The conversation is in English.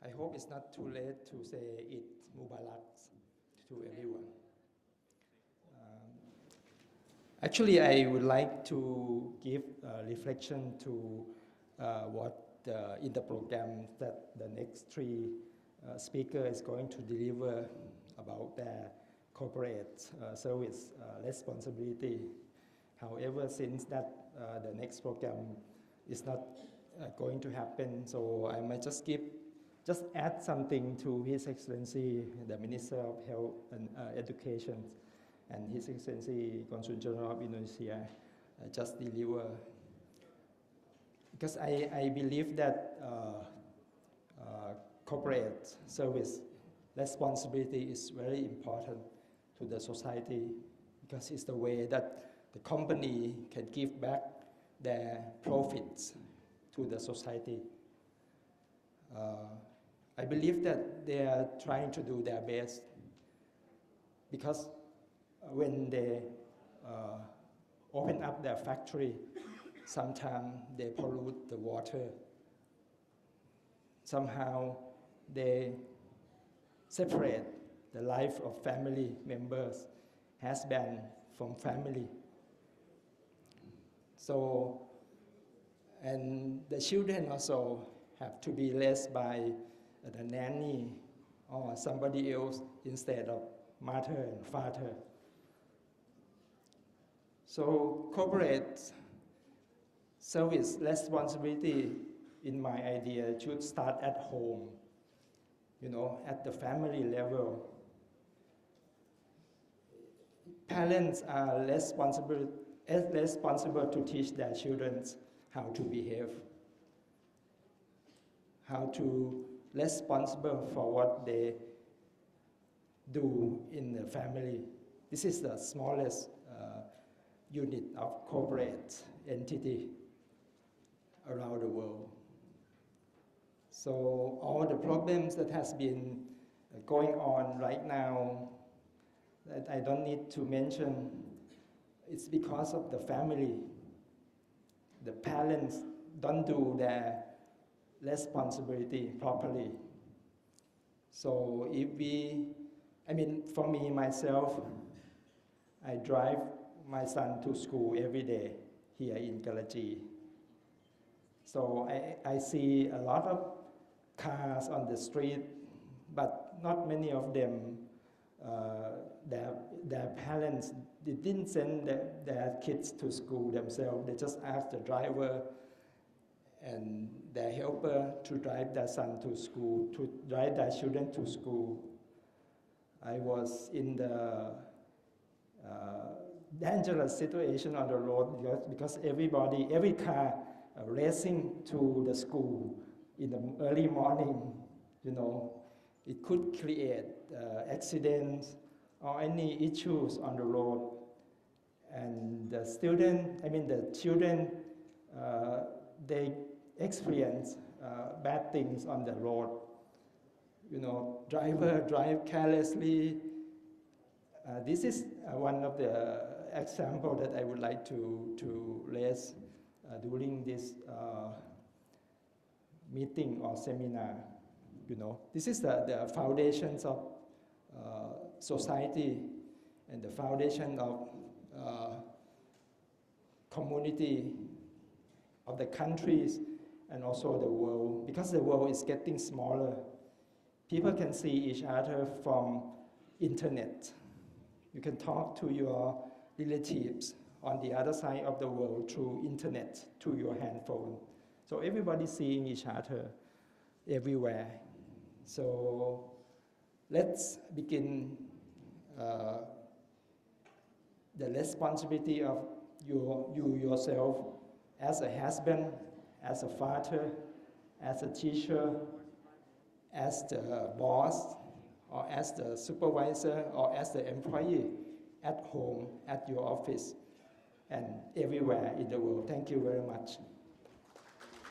I hope it's not too late to say Eid Mubarak to everyone. Actually, I would like to give a reflection to what in the program that the next three speakers is going to deliver about their corporate service responsibility. However, since that the next program is not going to happen, so I might just add something to His Excellency, the Minister of Health and Education, and His Excellency Consul General of Indonesia just deliver. Because I believe that corporate service responsibility is very important to the society, because it's the way that the company can give back their profits to the society. I believe that they are trying to do their best, because when they open up their factory, sometimes they pollute the water. Somehow they separate the life of family members, husband from family. So, and the children also have to be raised by the nanny or somebody else instead of mother and father. So corporate service responsibility, in my idea, should start at home, at the family level. Parents are responsible to teach their children how to behave, how to responsible for what they do in the family. This is the smallest unit of corporate entity around the world. So all the problems that has been going on right now that I don't need to mention, it's because of the family. The parents don't do their responsibility properly. So for me, myself, I drive my son to school every day here in Karachi. So I see a lot of cars on the street, but not many of them, their parents, they didn't send their kids to school themselves. They just asked the driver and their helper to drive their son to school, to drive their children to school. I was in the dangerous situation on the road because every car racing to the school in the early morning, it could create accidents or any issues on the road. And the children, they experience bad things on the road. Driver drive carelessly. This is one of the examples that I would like to raise during this meeting or seminar. This is the foundations of society and the foundation of community of the countries and also the world, because the world is getting smaller. People can see each other from internet. You can talk to your relatives on the other side of the world through internet, through your handphone. So everybody's seeing each other everywhere. So let's begin the responsibility of you yourself as a husband, as a father, as a teacher, as the boss, or as the supervisor, or as the employee at home, at your office, and everywhere in the world. Thank you very much.